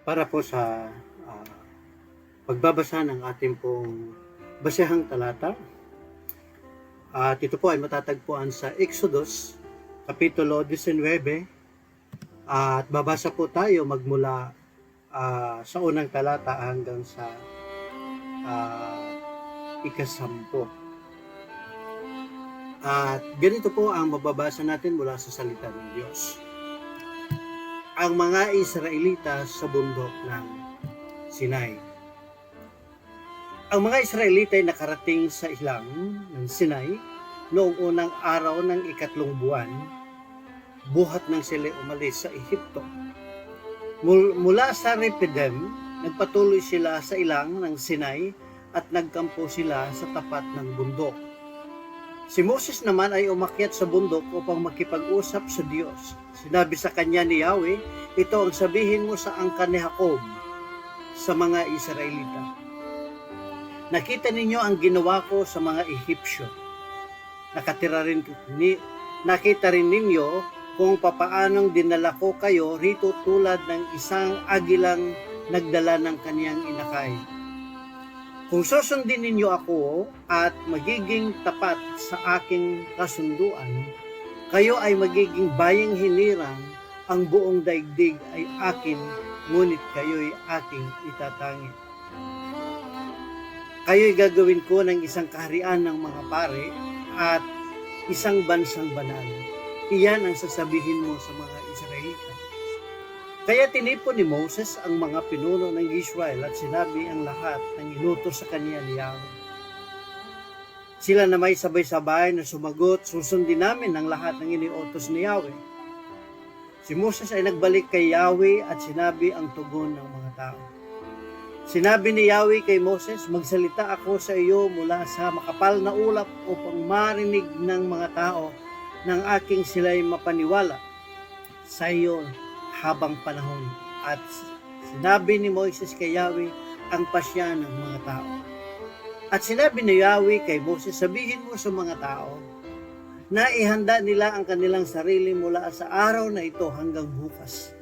Para po sa pagbabasa ng ating pong basehang talata. At ito po ay matatagpuan sa Exodus, Kapitulo 19. At babasa po tayo magmula sa unang talata hanggang sa ika-10. At ganito po ang mababasa natin mula sa salita ng Diyos. Ang mga Israelita sa bundok ng Sinai. Ang mga Israelita ay nakarating sa ilang ng Sinai noong unang araw ng ikatlong buwan, buhat nang sila umalis sa Ehipto. Mula sa Rephidim, nagpatuloy sila sa ilang ng Sinai at nagkampo sila sa tapat ng bundok. Si Moses naman ay umakyat sa bundok upang makipag-usap sa Diyos. Sinabi sa kanya ni Yahweh, ito ang sabihin mo sa angkan ni Jacob, sa mga Israelita. Nakita ninyo ang ginawa ko sa mga Ehipsyo. Nakita rin ninyo kung papaanong dinala ko kayo rito tulad ng isang agilang nagdala ng kaniyang inakay. Kung susundin ninyo ako at magiging tapat sa aking kasunduan, kayo ay magiging bayang hinirang, ang buong daigdig ay akin, ngunit kayo'y aking itatangin. Kayo'y gagawin ko ng isang kaharian ng mga pare at isang bansang banal. Iyan ang sasabihin mo sa mga Israelita. Kaya tinipon ni Moses ang mga pinuno ng Israel at sinabi ang lahat ng inutos sa kanya ni Yahweh. Sila na may sabay-sabay na sumagot, susundin namin ang lahat ng iniutos ni Yahweh. Si Moses ay nagbalik kay Yahweh at sinabi ang tugon ng mga tao. Sinabi ni Yahweh kay Moses, magsalita ako sa iyo mula sa makapal na ulap upang marinig ng mga tao nang aking sila'y mapaniwala sa iyo habang panahon. At sinabi ni Moses kay Yahweh ang pasya ng mga tao. At sinabi ni Yahweh kay Moses, sabihin mo sa mga tao na ihanda nila ang kanilang sarili mula sa araw na ito hanggang bukas.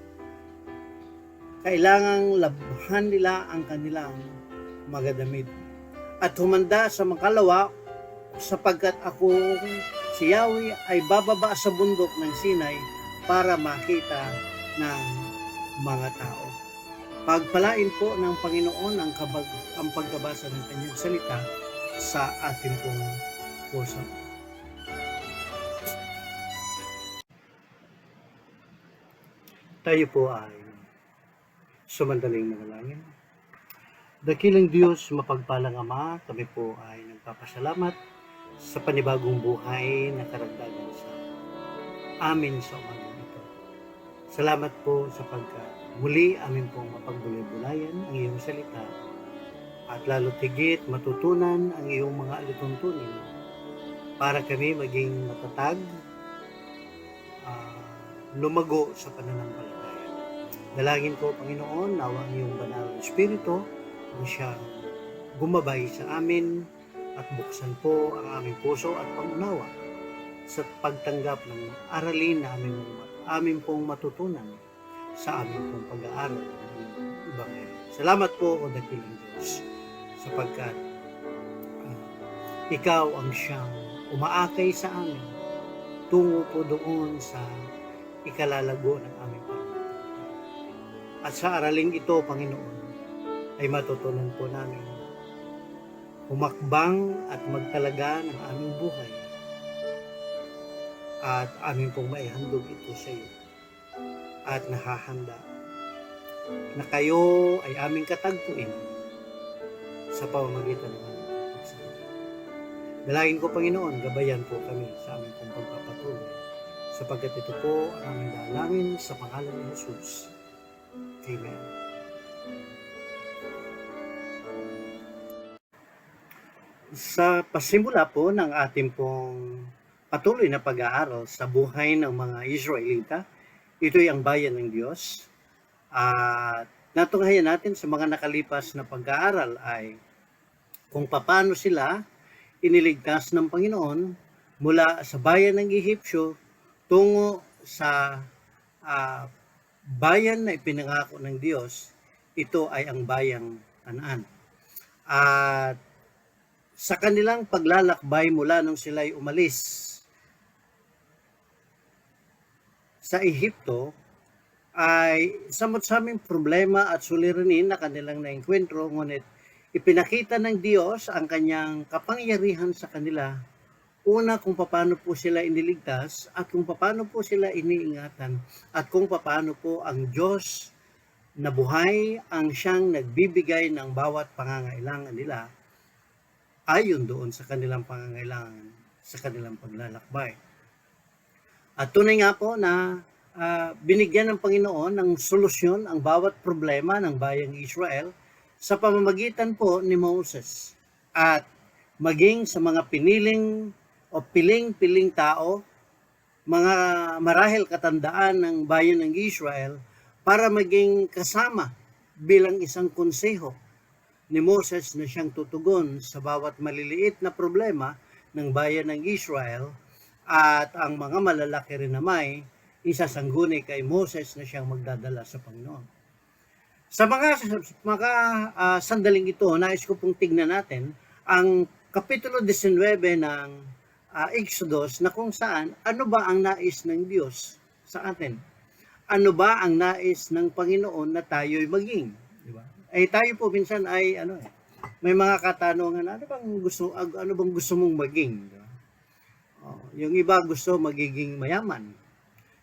Kailangang labhan nila ang kanilang mga at humanda sa makalawa, sapagkat ako si Yahweh ay bababa sa bundok ng Sinai para makita ng mga tao. Pagpalain po ng Panginoon ang pagkabasa ng kanyang salita sa ating pong puso. Tayo po ay sumandaling manalangin. Dakilang Diyos, mapagpalang Ama, kami po ay nagpapasalamat sa panibagong buhay na karagdagan sa amin sa umaga ito. Salamat po sapagkat muli amin pong mapagbulay-bulayan ang iyong salita at lalo tigit matutunan ang iyong mga alituntunin para kami maging matatag, lumago sa pananampalataya. Dalangin ko, Panginoon, nawa ang iyong banal na Espiritu ang siyang gumabay sa amin at buksan po ang aming puso at pangunawa sa pagtanggap ng aralin na amin pong matutunan sa aming pong pag-aaral ng Ebanghelyo. Salamat po, O dakilang Diyos, sapagkat ikaw ang siyang umaakay sa amin tungo po doon sa ikalalago ng aming pananampalataya. At sa araling ito, Panginoon, ay matutunan po namin humakbang at magtalaga ng aming buhay at aming pong maihandog ito sa iyo at nahahanda na kayo ay aming katagpuin sa pamamagitan ng aming pagsalita. Dalangin ko, Panginoon, gabayan po kami sa aming pong pagpapatuloy sapagkat ito po ang aming dalangin sa pangalan ni Jesus. Amen. Sa pasimula po ng ating pong patuloy na pag-aaral sa buhay ng mga Israelita, ito'y ang bayan ng Diyos. At natunghayan natin sa mga nakalipas na pag-aaral ay kung paano sila iniligtas ng Panginoon mula sa bayan ng Ehipsyo tungo sa bayan na ipinangako ng Diyos ito ay ang bayang Kanaan. At sa kanilang paglalakbay mula nung sila'y umalis sa Ehipto, ay samot-saming problema at suliranin na kanilang naengkwentro, ngunit ipinakita ng Diyos ang kanyang kapangyarihan sa kanila. Una, kung paano po sila iniligtas at kung paano po sila iniingatan at kung paano po ang Diyos na buhay ang siyang nagbibigay ng bawat pangangailangan nila ayon doon sa kanilang pangangailangan sa kanilang paglalakbay. At tunay nga po na binigyan ng Panginoon ng solusyon ang bawat problema ng bayang Israel sa pamamagitan po ni Moses at maging sa mga piniling o piling-piling tao, mga marahil katandaan ng bayan ng Israel para maging kasama bilang isang konseho ni Moses na siyang tutugon sa bawat maliliit na problema ng bayan ng Israel, at ang mga malalaki rin naman isasangguni kay Moses na siyang magdadala sa Panginoon. Sa mga sandaling ito, nais ko pong tignan natin ang Kapitulo 19 ng Exodus, na kung saan ano ba ang nais ng Diyos sa atin? Ano ba ang nais ng Panginoon na tayo'y maging? Diba? Tayo po minsan ay may mga katanungan, ano bang gusto mong maging? Diba? Yung iba gusto magiging mayaman.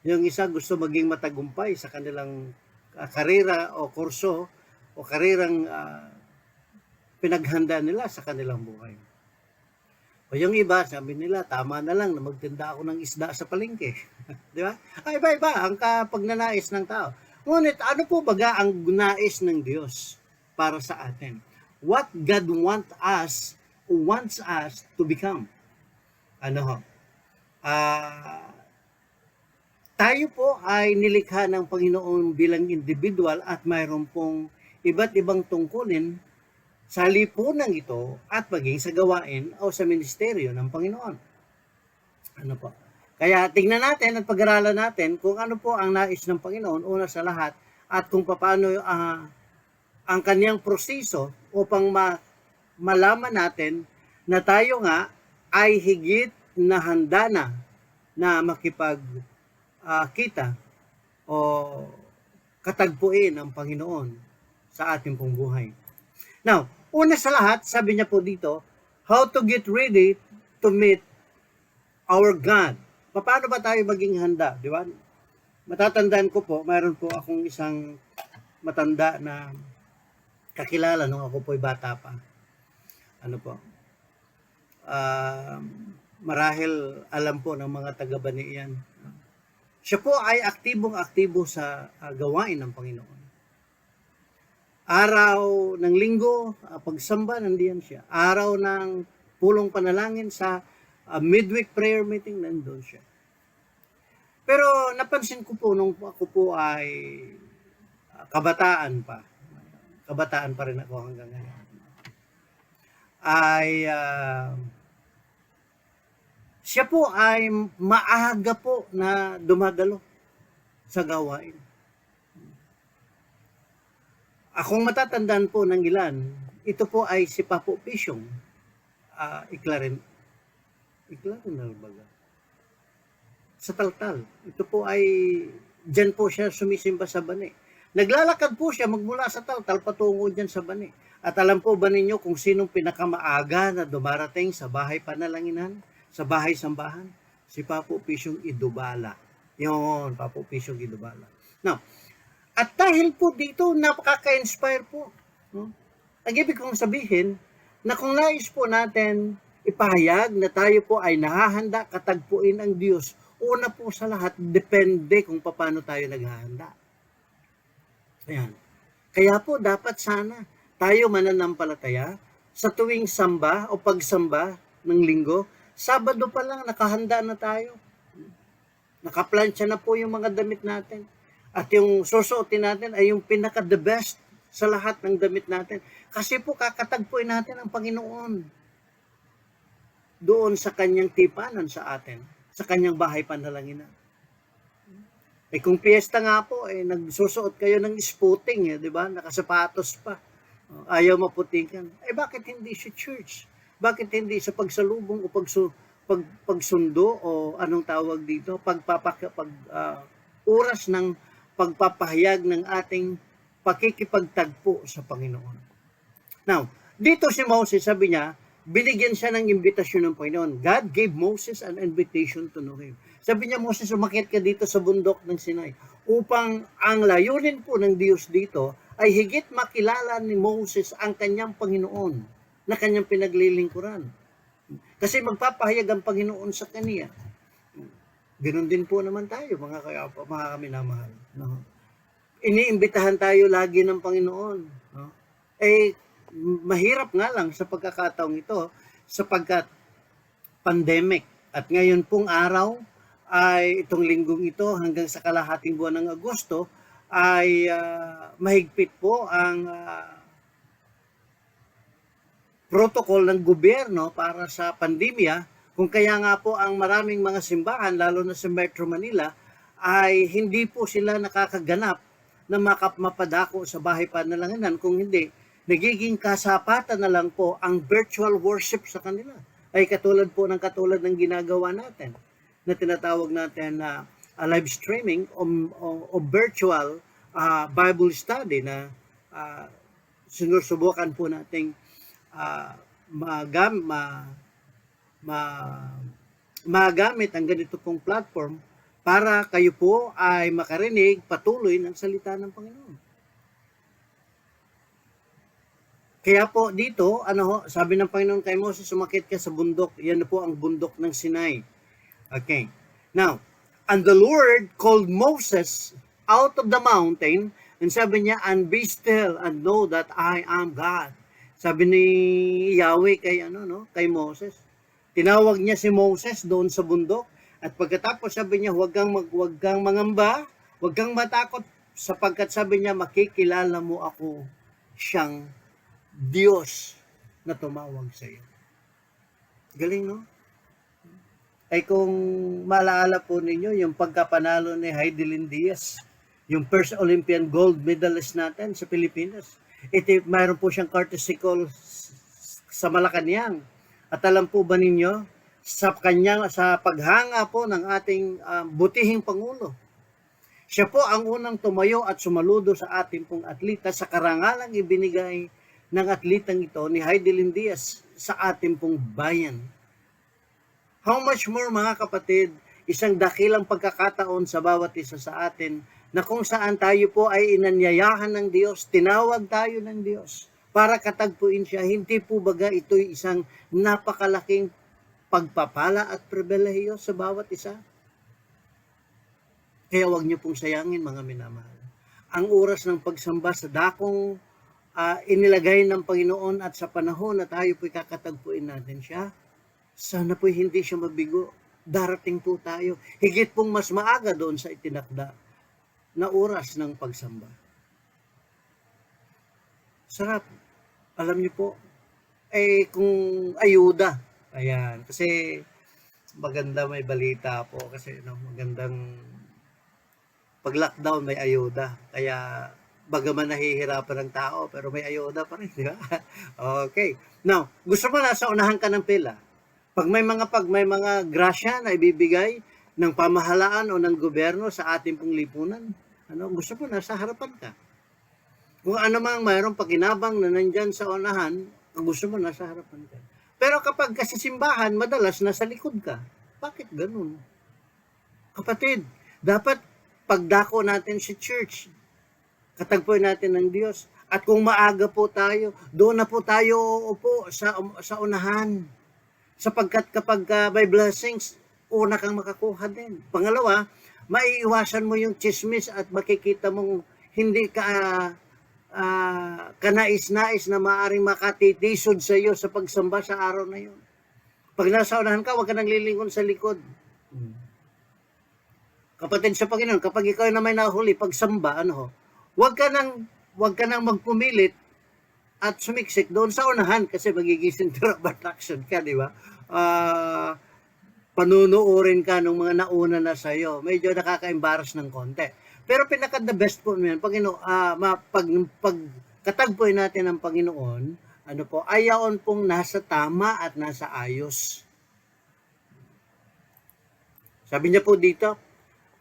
Yung isa gusto maging matagumpay sa kanilang karera o kurso o karirang pinaghanda nila sa kanilang buhay. O yung iba, sabi nila, tama na lang na magtinda ako ng isda sa palengke. Di ba? Ay, iba-iba ang pagnanais ng tao. Ngunit ano po baga ang nais ng Diyos para sa atin? What God wants us to become? Tayo po ay nilikha ng Panginoon bilang individual at mayroon pong iba't ibang tungkulin sa lipunan ito at maging sa gawain o sa ministeryo ng Panginoon. Kaya tingnan natin at pag-aralan natin kung ano po ang nais ng Panginoon una sa lahat at kung paano ang kanyang proseso upang malaman natin na tayo nga ay higit na handa na makipagkita o katagpuin ang Panginoon sa ating pong buhay. Now, una sa lahat, sabi niya po dito, how to get ready to meet our God. Paano ba tayo maging handa? Di ba? Matatandaan ko po, mayroon po akong isang matanda na kakilala nung ako po'y bata pa. Marahil alam po ng mga taga-Bani yan. Siya po ay aktibong-aktibo sa gawain ng Panginoon. Araw ng linggo, pagsamba, nandiyan siya. Araw ng pulong panalangin sa midweek prayer meeting, nandoon siya. Pero napansin ko po nung ako po ay kabataan pa rin ako hanggang ngayon, ay siya po ay maaga po na dumadalo sa gawain. Akong matatandaan po ng ilan, ito po ay si Papo Pisyong, Iklarin na baga. Sa Taltal. Ito po ay, dyan po siya sumisimba sa Bani. Naglalakad po siya magmula sa Taltal patungo dyan sa Bani. At alam po ba ninyo kung sinong pinakamaaga na dumarating sa bahay panalanginan, sa bahay sambahan? Si Papo Pisyong Idubala. Yun, Papo Pisyong Idubala. Now, at dahil po dito, napaka-inspire po. No? Ang ibig kong sabihin, na kung nais po natin ipahayag na tayo po ay nahahanda katagpuin ang Diyos, una po sa lahat, depende kung paano tayo naghahanda. Ayan. Kaya po, dapat sana tayo mananampalataya sa tuwing samba o pagsamba ng linggo, Sabado pa lang nakahanda na tayo. Nakaplansya na po yung mga damit natin. At yung susuotin natin ay yung pinaka-the best sa lahat ng damit natin. Kasi po kakatagpuin natin ang Panginoon doon sa kanyang tipanan sa atin, sa kanyang bahay pandalanginan. Kung piyesta nga po, nagsusuot kayo ng spooting, di ba? Nakasapatos pa. Ayaw maputikan. Bakit hindi sa church? Bakit hindi sa pagsalubong o pagsundo o anong tawag dito? Oras ng pagpapahayag ng ating pakikipagtagpo sa Panginoon. Now, dito si Moses, sabi niya, binigyan siya ng imbitasyon ng Panginoon. God gave Moses an invitation to know Him. Sabi niya, Moses, umakyat ka dito sa bundok ng Sinai upang ang layunin po ng Diyos dito ay higit makilala ni Moses ang kanyang Panginoon na kanyang pinaglilingkuran. Kasi magpapahayag ang Panginoon sa kanya. Ganun din po naman tayo, mga kaminamahal. No? Iniimbitahan tayo lagi ng Panginoon. No? Mahirap nga lang sa pagkakataong ito sapagkat pandemic. At ngayon pong araw ay itong linggong ito hanggang sa kalahating buwan ng Agosto ay mahigpit po ang protocol ng gobyerno para sa pandemya, kung kaya nga po ang maraming mga simbahan, lalo na sa Metro Manila, ay hindi po sila nakakaganap na mapadako sa bahay panalanganan, kung hindi, nagiging kasapatan na lang po ang virtual worship sa kanila. Ay katulad ng ginagawa natin, na tinatawag natin na live streaming o virtual Bible study na sinusubukan po nating magamit ang ganito pong platform para kayo po ay makarinig patuloy ng salita ng Panginoon. Kaya po dito, sabi ng Panginoon kay Moses, umakyat ka sa bundok. Yan na po ang bundok ng Sinai. Okay. Now, and the Lord called Moses out of the mountain, and sabi niya, and be still and know that I am God. Sabi ni Yahweh kay Moses. Tinawag niya si Moses doon sa bundok, at pagkatapos sabi niya, huwag kang mangamba, huwag kang matakot, sapagkat sabi niya, makikilala mo ako siyang Diyos na tumawag sa iyo. Galing, no? Kung maalaala po ninyo, yung pagkapanalo ni Heidelin Diaz, yung first Olympian gold medalist natin sa Pilipinas, mayroon po siyang courtesy call sa Malacanang. At alam po ba ninyo, sa paghanga po ng ating butihing Pangulo, siya po ang unang tumayo at sumaludo sa ating pong atleta sa karangalang ibinigay ng atlitang ito ni Heidelin Diaz sa ating pong bayan. How much more, mga kapatid, isang dakilang pagkakataon sa bawat isa sa atin na kung saan tayo po ay inanyayahan ng Diyos, tinawag tayo ng Diyos para katagpuin siya. Hindi po baga ito'y isang napakalaking pagpapala at pribilehiyo sa bawat isa? Kaya huwag niyo pong sayangin, mga minamahal, ang oras ng pagsamba sa dakong inilagay ng Panginoon at sa panahon na tayo po'y kakatagpuin natin siya. Sana po'y hindi siya mabigo. Darating po tayo. Higit pong mas maaga doon sa itinakda na oras ng pagsamba. Sarap. Alam niyo po, kung ayuda. Ayan. Kasi maganda, may balita po. Kasi magandang pag-lockdown may ayuda. Kaya bagaman nahihirapan ng tao, pero may ayuda pa rin, di ba? Okay. Now, gusto mo nasa unahan ka ng pila. Pag may mga grasya na ibibigay ng pamahalaan o ng gobyerno sa ating pong lipunan, gusto mo nasa harapan ka. Kung ano mang mayroong pakinabang na nandyan sa unahan, ang gusto mo nasa harapan ka. Pero kapag kasi simbahan, madalas nasa likod ka. Bakit ganun? Kapatid, dapat pagdako natin sa church, katagpuin natin ng Diyos. At kung maaga po tayo, doon na po tayo uupo sa unahan. Sapagkat kapag may blessings, una kang makakuha din. Pangalawa, maiiwasan mo yung chismis at makikita mong hindi ka kanais-nais na maaaring makatitisod sa iyo sa pagsamba sa araw na yun. Pag nasa unahan ka, huwag ka nang lilingon sa likod. Kapatid sa Panginoon, kapag ikaw na may nahuli, pagsamba, huwag ka nang magpumilit at sumiksik doon sa unahan kasi magiging center of attraction ka, di ba? panunuorin ka ng mga nauna na sa'yo. Medyo nakaka-embarrass ng konti. Pero pinaka-the best po yan, pag katagpuin natin ng Panginoon, ano po, ayaon pong nasa tama at nasa ayos. Sabi niya po dito,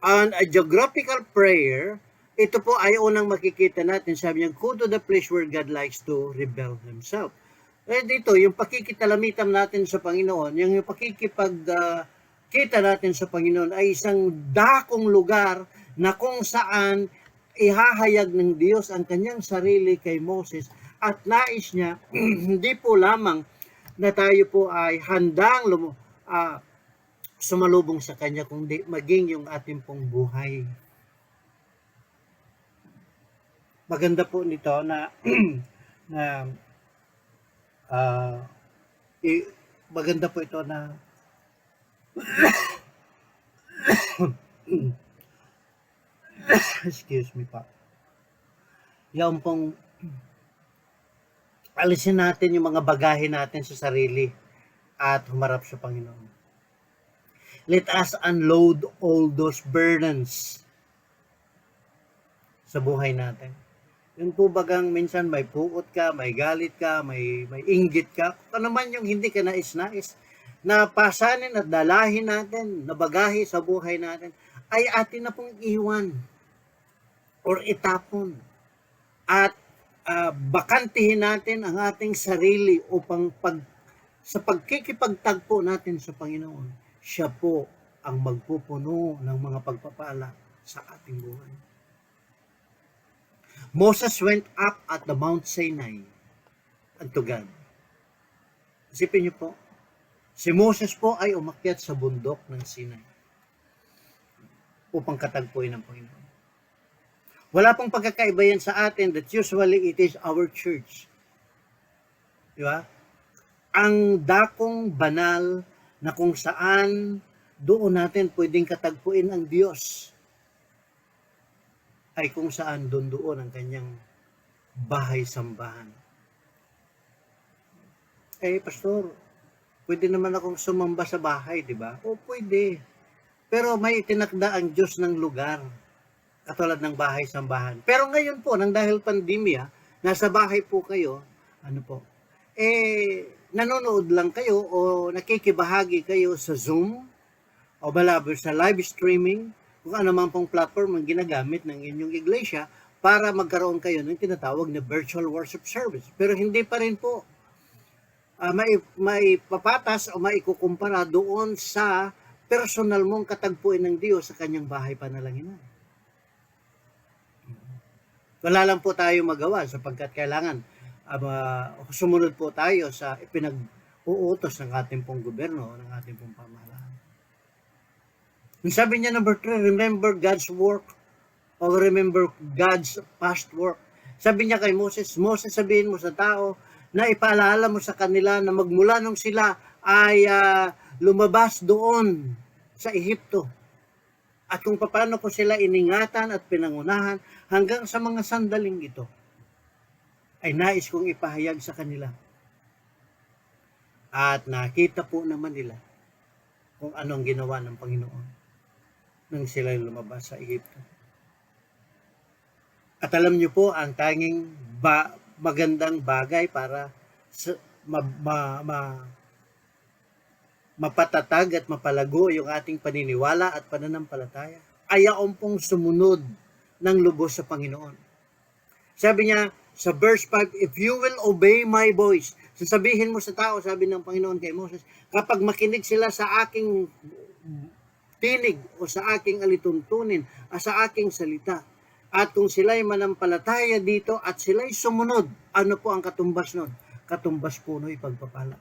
on a geographical prayer, ito po ay unang makikita natin. Sabi niya, go to the place where God likes to reveal Himself. Dito, yung pakikitalamitam natin sa Panginoon, yung pakikipagkita natin sa Panginoon ay isang dakong lugar na kung saan ihahayag ng Diyos ang kanyang sarili kay Moses at nais niya, hindi po lamang na tayo po ay handang sumalubong sa kanya, kundi maging yung ating pong buhay. Maganda po nito na maganda po ito na excuse me pa. Yung pong alisin natin yung mga bagahe natin sa sarili at humarap sa Panginoon. Let us unload all those burdens sa buhay natin. Yung po bagang minsan may puot ka, may galit ka, may inggit ka, kung ano man yung hindi ka nais-nais, na pasanin at dalahin natin, na bagahe sa buhay natin, ay atin na pong iwan or itapon. At bakantihin natin ang ating sarili upang sa pagkikipagtagpo natin sa Panginoon, siya po ang magpupuno ng mga pagpapala sa ating buhay. Moses went up at the Mount Sinai unto God. Isipin niyo po, si Moses po ay umakyat sa bundok ng Sinai upang katagpuin ng Panginoon. Wala pong pagkakaiba yan sa atin that usually it is our church. Di ba? Ang dakong banal na kung saan doon natin pwedeng katagpuin ang Diyos ay kung saan doon ang kanyang bahay-sambahan. Pastor, pwede naman akong sumamba sa bahay, di ba? O pwede. Pero may itinakda ang Diyos ng lugar, katulad ng bahay-sambahan. Pero ngayon po, nang dahil pandemya, nasa bahay po kayo, nanonood lang kayo o nakikibahagi kayo sa Zoom o balabir sa live streaming, kung ano man pong platform ang ginagamit ng inyong iglesia para magkaroon kayo ng tinatawag na virtual worship service. Pero hindi pa rin po may papatas o maikukumpara doon sa personal mong katagpuin ng Diyos sa kanyang bahay panalangin. Wala lang po tayo magawa sapagkat kailangan sumunod po tayo sa ipinag-uutos ng ating pong gobyerno, ng ating pong pamahalaan. Sabi niya number 3, remember God's work or remember God's past work. Sabi niya kay Moses, sabihin mo sa tao na ipaalala mo sa kanila na magmula nung sila ay lumabas doon sa Ehipto. At kung paano ko sila iningatan at pinangunahan hanggang sa mga sandaling ito, ay nais kong ipahayag sa kanila. At nakita po naman nila kung anong ginawa ng Panginoon nang sila lumabas sa Ehipto. At alam niyo po, ang tanging magandang bagay para mapatatag at mapalago yung ating paniniwala at pananampalataya ay yaong pong sumunod ng lubos sa Panginoon. Sabi niya sa verse 5, if you will obey my voice, sasabihin mo sa tao, sabi ng Panginoon kay Moses, kapag makinig sila sa aking tinig o sa aking alituntunin o sa aking salita, at kung sila'y manampalataya dito at sila'y sumunod, ano po ang katumbas nun? Katumbas puno'y pagpapala.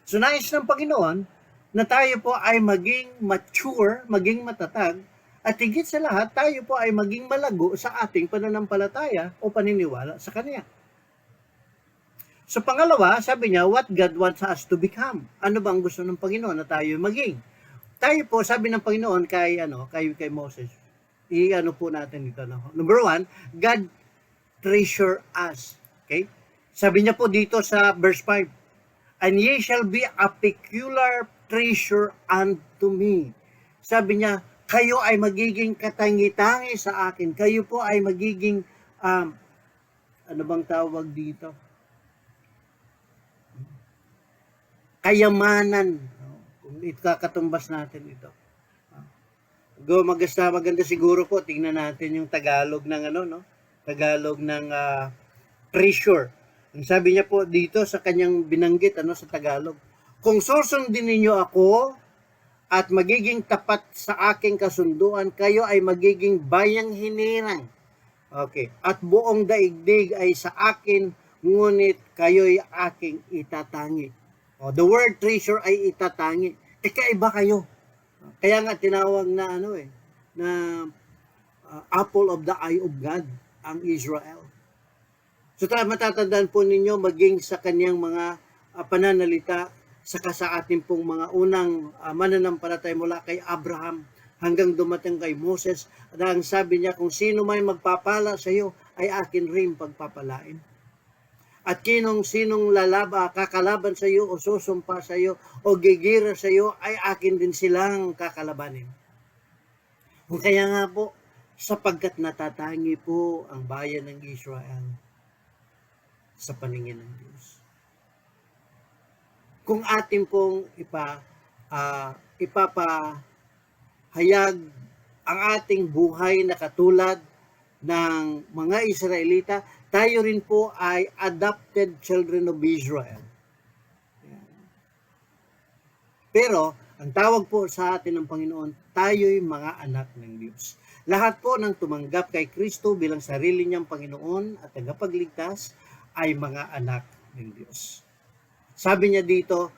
So nais ng Panginoon na tayo po ay maging mature, maging matatag, at higit sa lahat, tayo po ay maging malago sa ating pananampalataya o paniniwala sa Kanya. So pangalawa, sabi niya, what God wants us to become. Ano bang gusto ng Panginoon na tayo maging? Tayo po, sabi ng Panginoon kay Moses, po natin ito. Number 1, God treasure us. Okay? Sabi niya po dito sa verse 5, and ye shall be a peculiar treasure unto me. Sabi niya, kayo ay magiging katangi-tangi sa akin. Kayo po ay magiging, ano bang tawag dito? Kayamanan. Kung ikakatumbas natin ito. Maganda siguro po, tingnan natin yung Tagalog ng Tagalog ng treasure. Ang sabi niya po dito sa kanyang binanggit sa Tagalog, kung susundin ninyo ako at magiging tapat sa aking kasunduan, kayo ay magiging bayang hinirang. Okay. At buong daigdig ay sa akin, ngunit kayo'y aking itatangi. The word treasure ay itatangi. Kaiba kayo. Kaya nga tinawag na na apple of the eye of God ang Israel. So matatandaan po ninyo maging sa kanyang mga pananalita saka sa ating pong mga unang mananampalataya mula kay Abraham hanggang dumating kay Moses. At ang sabi niya, kung sino may magpapala sa iyo ay akin rin pagpapalain. At sinong kakalaban sa iyo o susumpa sa iyo o gigira sa iyo ay akin din silang kakalabanin. Kung kaya nga po, sapagkat natatangi po ang bayan ng Israel sa paningin ng Diyos. Kung atin pong ipapahayag ang ating buhay na katulad ng mga Israelita, tayo rin po ay adopted children of Israel. Pero, ang tawag po sa atin ng Panginoon, tayo'y mga anak ng Diyos. Lahat po ng tumanggap kay Kristo bilang sarili niyang Panginoon at tagapagligtas ay mga anak ng Diyos. Sabi niya dito,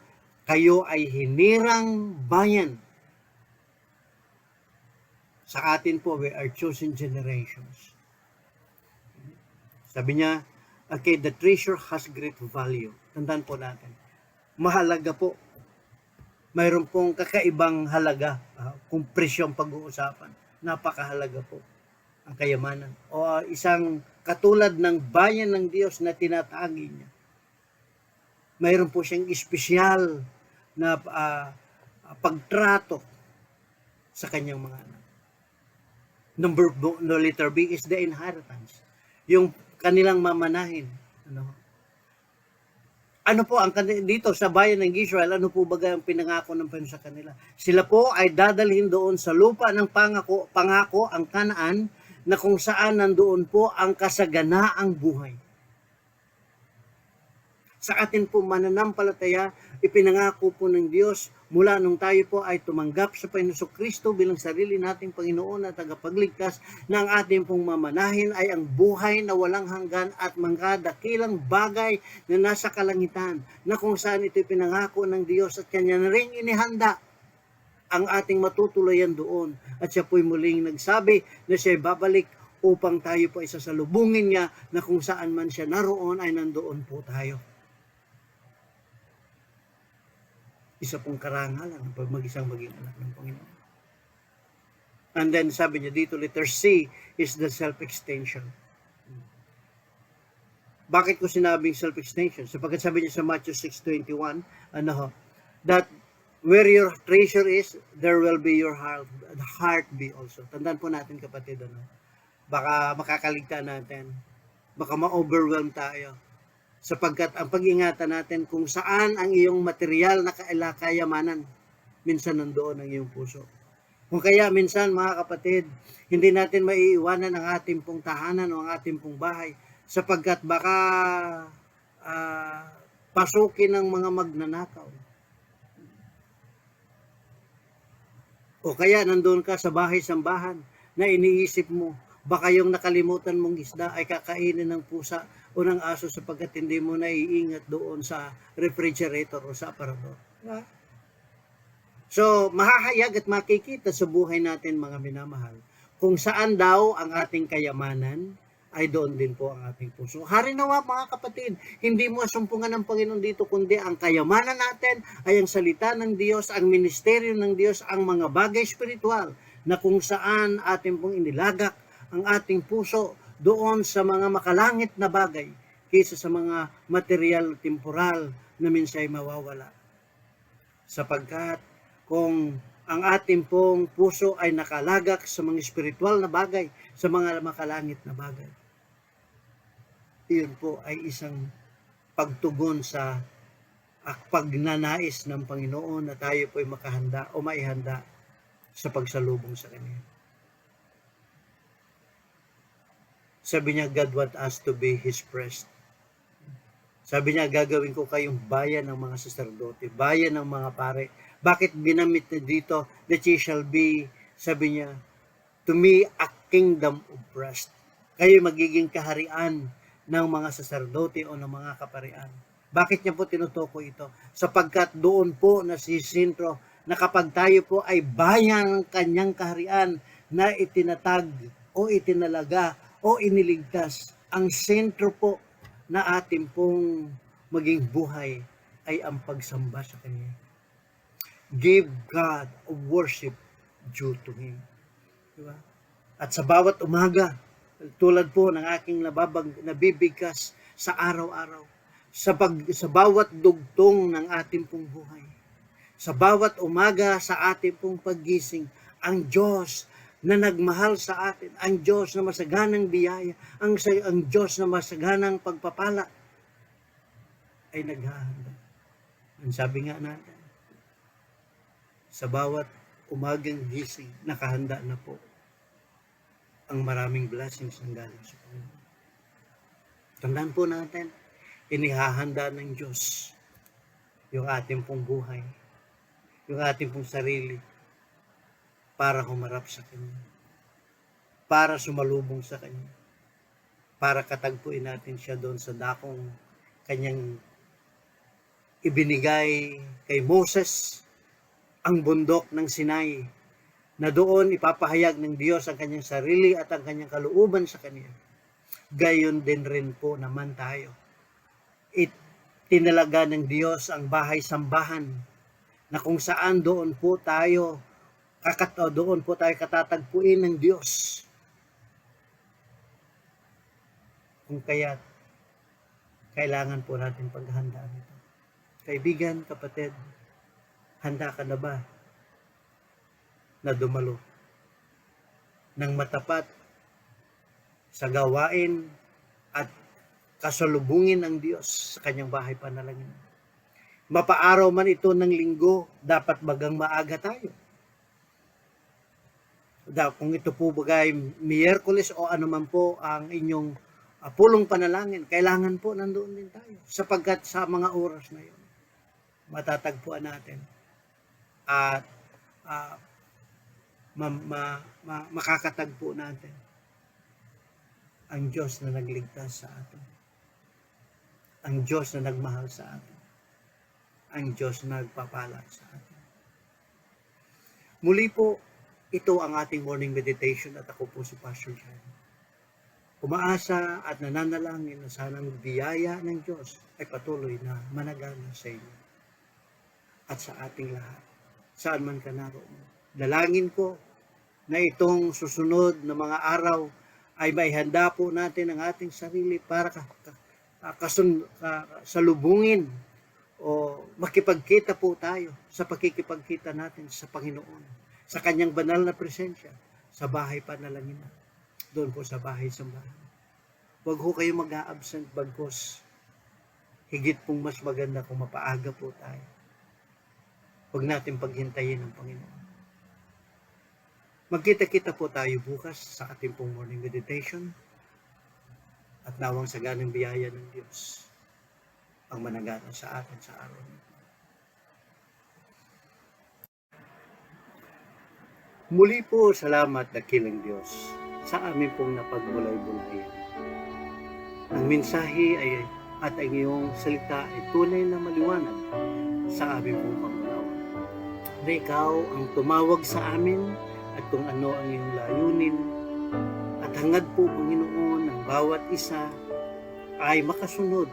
kayo ay hinirang bayan. Sa atin po, we are chosen generations. Sabi niya, okay, the treasure has great value. Tandaan po natin. Mahalaga po. Mayroon pong kakaibang halaga kung presyong pag-uusapan. Napakahalaga po ang kayamanan. O isang katulad ng bayan ng Diyos na tinatagi niya. Mayroon po siyang espesyal na pagtrato sa kanyang mga anak. Letter B is the inheritance. Yung kanilang mamanahin. Ano po ang dito sa bayan ng Israel, ano po baga ang pinangako ng Panginoon sa kanila? Sila po ay dadalhin doon sa lupa ng pangako ang Kanaan, na kung saan nandoon po ang kasaganaang buhay. Sa atin po mananampalataya, ipinangako po ng Diyos mula nung tayo po ay tumanggap sa Panginoon Kristo bilang sarili nating Panginoon at tagapagligtas, na ang ating pong mamanahin ay ang buhay na walang hanggan at mga dakilang bagay na nasa kalangitan, na kung saan ito pinangako ng Diyos at Kanya na rin inihanda ang ating matutulayan doon. At siya po'y muling nagsabi na siya'y babalik upang tayo po ay sasalubungin niya, na kung saan man siya naroon ay nandoon po tayo. Isa pong karangalan pag mag-isang maging anak ng Panginoon. And then sabi niya dito, letter C is the self-extension. Bakit ko sinabing self-extension? Sapagkat sabi niya sa Matthew 6:21, that where your treasure is, there will be your heart be also. Tandaan po natin, kapatid, baka makakaligtaan natin, baka ma-overwhelm tayo. Sapagkat ang pag-ingatan natin kung saan ang iyong material na kayamanan, minsan nandoon ang iyong puso. Kung kaya minsan, mga kapatid, hindi natin maiiwanan ang ating pong tahanan o ang ating pong bahay, sapagkat baka pasukin ng mga magnanakaw. O kaya nandoon ka sa bahay-sambahan na iniisip mo, baka yung nakalimutan mong isda ay kakainin ng pusa o ng aso, sapagkat hindi mo naiingat doon sa refrigerator o sa aparador. So, mahahayag at makikita sa buhay natin, mga minamahal, kung saan daw ang ating kayamanan, ay doon din po ang ating puso. Harinawa, mga kapatid, hindi mo asumpungan ng Panginoon dito, kundi ang kayamanan natin ay ang salita ng Diyos, ang ministeryo ng Diyos, ang mga bagay spiritual, na kung saan ating pong inilagak ang ating puso doon sa mga makalangit na bagay kaysa sa mga material, temporal na minsay mawawala. Sapagkat kung ang ating pong puso ay nakalagak sa mga espiritual na bagay, sa mga makalangit na bagay, iyon po ay isang pagtugon sa pagnanais ng Panginoon na tayo po ay makahanda o maihanda sa pagsalubong sa Kanya. Sabi niya, God want us to be His priest. Sabi niya, gagawin ko kayong bayan ng mga saserdote, bayan ng mga pare. Bakit binamit na dito, that ye shall be, sabi niya, to me a kingdom of priests. Kayo magiging kaharian ng mga saserdote o ng mga kaparian. Bakit niya po tinutukoy ito? Sapagkat doon po nasisintro na kapag tayo po ay bayan ng kanyang kaharian na itinatag o itinalaga o iniligtas, ang sentro po na ating pong maging buhay ay ang pagsamba sa Kanya. Give God a worship due to Him. Diba? At sa bawat umaga, tulad po ng aking nabibigkas sa araw-araw, sa bawat dugtong ng ating pong buhay, sa bawat umaga sa ating pong paggising, ang Diyos na nagmahal sa atin, ang Diyos na masaganang biyaya, ang Diyos na masaganang pagpapala, ay naghahanda. Ang sabi nga natin, sa bawat umagang gising, nakahanda na po ang maraming blessings na galing sa Panginoon. Tandaan po natin, inihahanda ng Diyos yung ating pong buhay, yung ating pong sarili, para humarap sa Kanya, para sumalubong sa Kanya, para katagpuin natin siya doon sa dakong Kanyang ibinigay kay Moses, ang bundok ng Sinai, na doon ipapahayag ng Diyos ang Kanyang sarili at ang Kanyang kalooban sa Kanya. Gayon din rin po naman tayo. Tinalaga ng Diyos ang bahay-sambahan na kung saan doon po tayo katatagpuin ng Diyos. Kung kaya't kailangan po natin paghandaan ito. Kaibigan, kapatid, handa ka na ba na dumalo ng matapat sa gawain at kasalubungin ng Diyos sa Kanyang bahay panalangin? Mapaaraw man ito ng linggo, dapat bagang maaga tayo. Kung ito po bagay Miyerkules o anuman po ang inyong pulong panalangin, kailangan po nandoon din tayo. Sapagkat sa mga oras na yun, matatagpuan natin at makakatagpo natin ang Diyos na nagligtas sa atin, ang Diyos na nagmahal sa atin, ang Diyos na nagpapala sa atin. Muli po, ito ang ating morning meditation at ako po si Pastor John. Umaasa at nananalangin na sanang biyaya ng Diyos ay patuloy na managana sa inyo at sa ating lahat, saan man ka naroon. Dalangin ko na itong susunod na mga araw ay maihanda po natin ang ating sarili para salubungin o makipagkita po tayo sa pakikipagkita natin sa Panginoon, sa Kanyang banal na presensya, sa bahay panalangin na, doon po sa bahay sambahan. Huwag ho kayo mag-a-absent, bagkos higit pong mas maganda kung mapaaga po tayo. Huwag natin paghintayin ang Panginoon. Magkita-kita po tayo bukas sa ating pong morning meditation at nawang saganang biyaya ng Diyos ang managana sa atin sa araw nito. Muli po, salamat dakilang Diyos sa amin pong napagbulay-bulayan. Ang mensahe ay at ang iyong salita ay tunay na maliwanag sa aming pong pangunawa. Na ikaw ang tumawag sa amin at kung ano ang iyong layunin. At hangad po, Panginoon, ang bawat isa ay makasunod,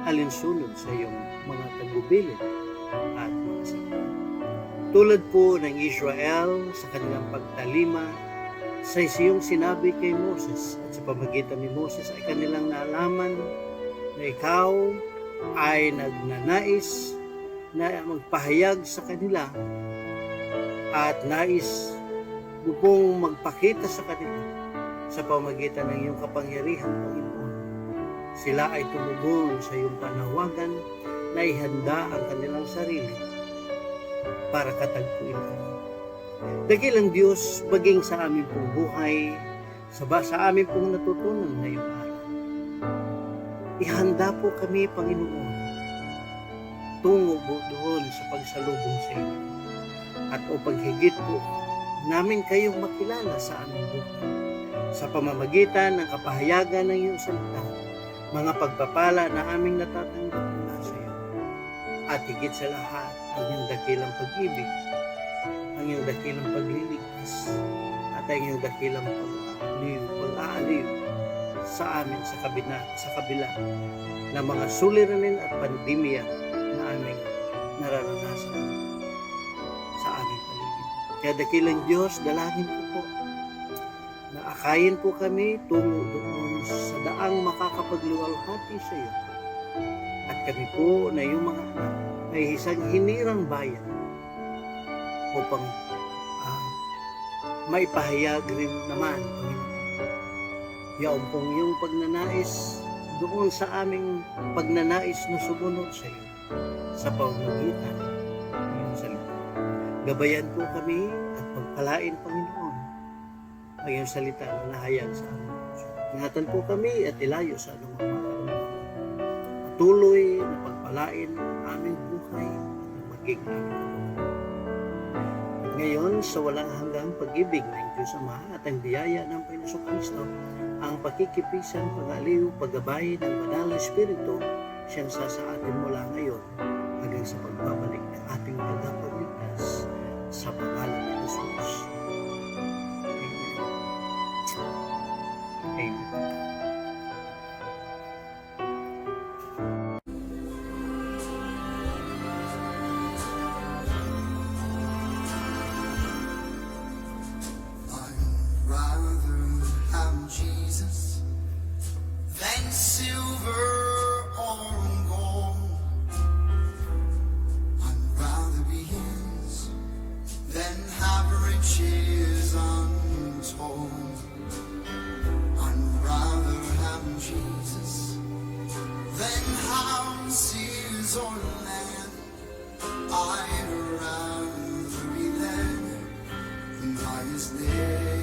alinsunod sa iyong mga tagubilin at mga salita. Tulad po ng Israel sa kanilang pagtalima sa iyong sinabi kay Moses at sa pamagitan ni Moses ay kanilang naalaman na ikaw ay nagnanais na magpahayag sa kanila at nais mo pong magpakita sa kanila sa pamagitan ng iyong kapangyarihan, Panginoon. Sila ay tumugong sa iyong panawagan na ihanda ang kanilang sarili para katagpuin ka. Dakilang Diyos, maging sa aming pong buhay, sa aming pong natutunan ngayong araw. Ihanda po kami, Panginoon, tungo po doon sa pagsalubong sa inyo. At upang higit po namin kayong makilala sa aming buhay, sa pamamagitan ng kapahayagan ng iyong salita, mga pagpapala na aming natatanggap mula sa iyo. At higit sa lahat, ang iyong dakilang pag-ibig, ang iyong dakilang pagliligtas, at ang iyong dakilang pag-aaliw sa amin sa kabila ng mga suliranin at pandemya na aming nararanasan sa aming paligid. Kaya dakilang Diyos, dalangin ko po na akayin po kami tungo doon sa daang makakapagluwalhati sa iyo. At kami po na iyong mga anak ay isang hinirang bayan upang maipahayag rin naman, Panginoon, yaon pong iyong pagnanais doon sa aming pagnanais na sumunod sa iyo sa pamamagitan ng iyong salita. Gabayan po kami at pagpalain, Panginoon, ang iyong salita na nahayag sa amin. Ingatan po kami at ilayo sa anumang makaramdaman. Patuloy na pagpalain ang aming buhay at maging aming at ngayon, sa walang hanggang pag-ibig ng Diyos Ama at ang biyaya ng Panginoon Kristo, ang pakikipisan, pag-aliw, paggabay ng Banal na Espiritu, siyang sa atin mula ngayon hanggang sa pagbabalik ng ating tagapagligtas sa pangalan ni Jesus. Amen. Amen. Jesus than silver or gold. I'd rather be his than have riches untold. I'd rather have Jesus than houses or land. I'd rather be there than I is there.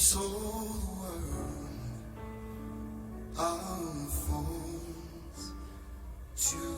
sold the world of phones to